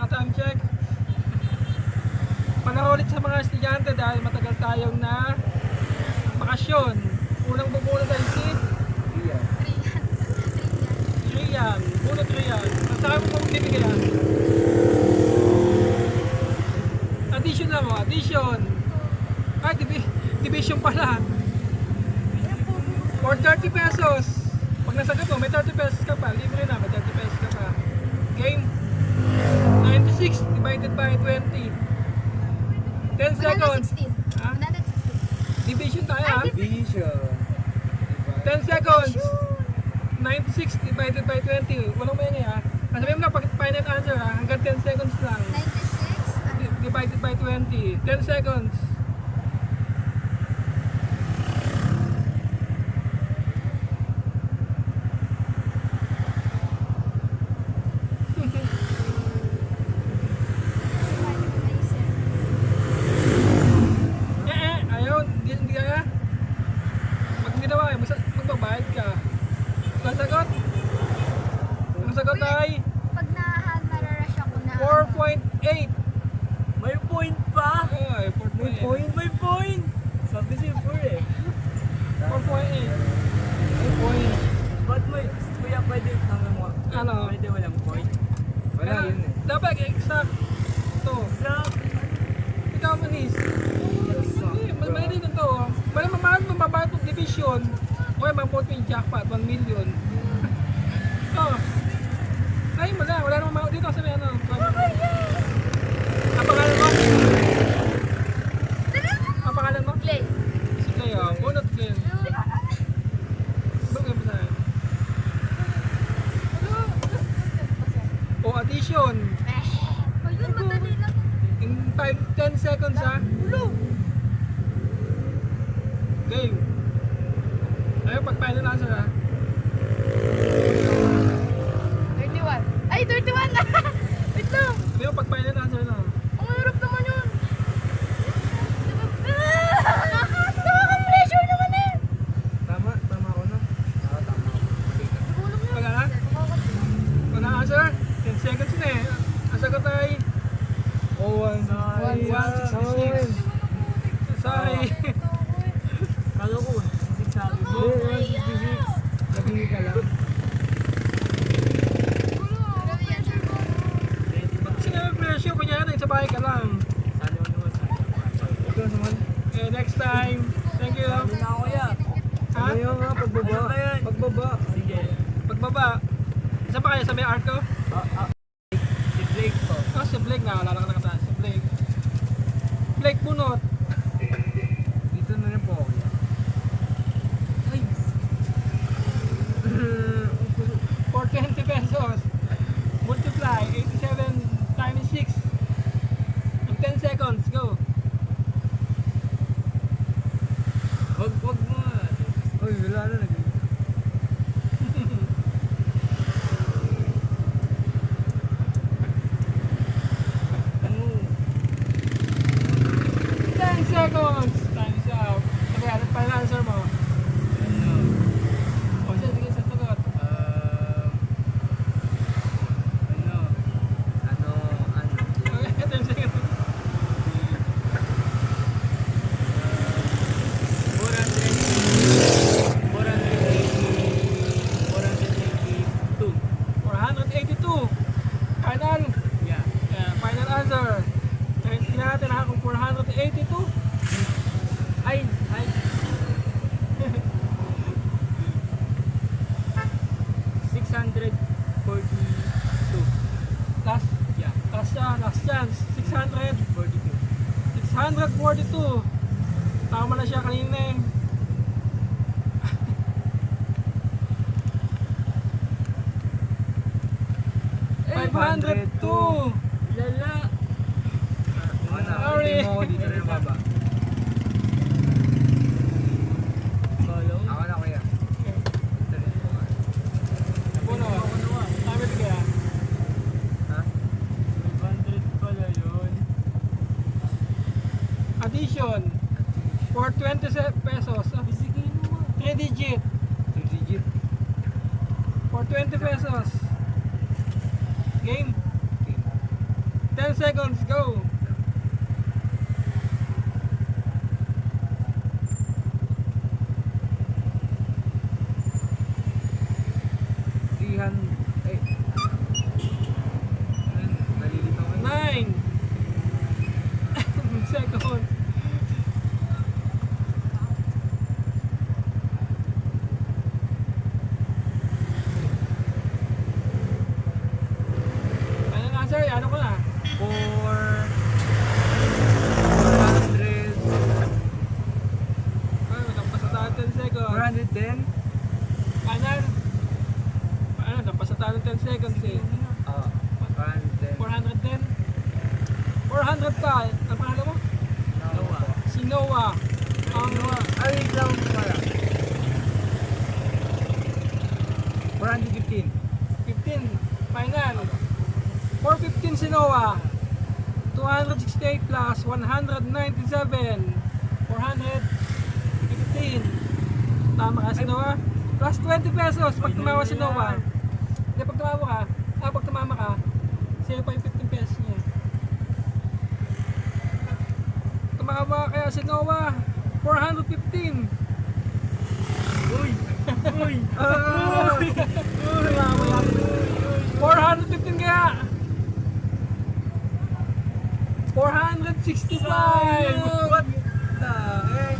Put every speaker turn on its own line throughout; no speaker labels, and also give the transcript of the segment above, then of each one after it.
Naka-time check. Panahon ulit sa mga estudyante dahil matagal tayong na bakasyon. Unang bubunod ay si Rian. Bunot Rian. At saka mo magbibigyan. Addition na mo, addition. Ay, division pala. For 30 pesos. Pag nasagot mo, may 30 pesos ka pa. Libre na, may 30 pesos ka pa. Game. 96 divided by 20. 10 seconds. Ha? Division tayo ha?
Division.
10 seconds. 96 divided by 20. Walang may ha? Sabihin mo na, pag final answer ha? Hanggang 10 seconds lang.
96?
Divided by 20. 10 seconds. Ayaw, hindi kaya. Pag hindi naman, magbabayad ka. Ang sagot? Ang sagot ay
Pag nararush ako na
4.8.
May point pa.
Ay, 4.8.
May point. Sabi siya 4 eh.
4.8. May point.
Ba't may, kuya, pwede naman mo?
Ano?
Pwede walang point? Wala
Kaya,
yun eh.
dapat exact to.
Sa,
Ikaw, Manis. May din ito. May mababayad ng division. O yung mapot yung jackpot, 1 million. Oh. Ay, wala namang mao dito sa may ano. Ang pangalan mo? Ang pangalan mo?
Play.
Si Clay, oh. Bunot Clay. Ba't nga ba sa'yo? O, addition.
O yun, madali lang.
In 10 seconds, ha? Game. Ayaw, pag final answer, ha?
31. Ay, 31 na! Wait lang.
Ayaw, pag final answer na.
Ang hirap naman yun. Nakaka-pressure naman eh.
tama ako na. Oo, tama ako.
Tulong yun.
Pag ano? Pag na-answer, 10 seconds na eh. Ang sagot ay
Oh, 1,
166. Sorry.
Kalo ko, 6 sabi. Nabili ka lang.
Sino yung pressure? Kunyari, sa bahay ka lang.
Sali mo naman.
Ikaw naman. Okay, next time. Thank you.
Sabi na ako ya.
Ha?
Ano yun nga, pagbaba. Pagbaba. Sige.
Pagbaba. Isa pa kayo sa may art ko?
Si Blake to.
Ah, si Blake na. Wala ka nakataas. Si Blake. Blake Bunot.
Dito na rin po ako ya.
Ay. For 20 pesos. Multiply. 87 times 6. In 10 seconds. Go.
Wag mo. Uy, wala na lagi. Ano?
10 seconds. Time is up. Okay, ano pa yung answer mo?
Ano?
O, sige, sa sagot.
Ano?
Okay, 10 seconds. 482. Final.
Yeah.
Final answer. Tingnan natin ha kung 482.
Ay! 642.
Last.
Yeah.
Last chance.
42.
642. Tama na siya kanina eh. $502.
Lala!
Sorry.
Hindi mo ako dito rin baba. Follow? Ako na kuya. Dito rin po.
Puno. Sabi ko kaya.
Ha? 500 pala yun.
Addition. For 20 pesos.
Bisigay mo.
3 digit.
3 digit.
For 20 pesos. Game. 10 seconds, go!
Ay. Nalilito ko.
9 seconds. Ano na, sir? Ano ko na?
400.
Ay, nagpas na tayo 10 seconds.
410?
Ano, nagpas na tayo 10 seconds eh.
Oo. 410.
410? 400 ka. Ang pangalan mo?
Noah.
Si Noah. Ang
Ay, wait lang pala. 415.
15. Final. 415 si Noah. 268 plus 197. 415. Tama ka si Noah. Plus 20 pesos pag tumawa si Noah. Hindi, pag tumama ka, sa'yo pa yung 15 pesos niya. Tumawa kaya si Noah. 415.
Uy! Uy!
Uy! 415 kaya. 465.
What the heck?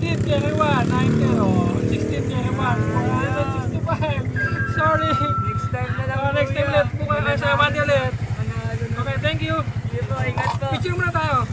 15 carry 1, 9 carry 16 carry 1, 465. Sorry.
Next time na lang.
Next time ulit. Bukas sa Monday ulit.
Panalo na.
Okay, thank you.
Sige po, ingat po.
Picture muna tayo.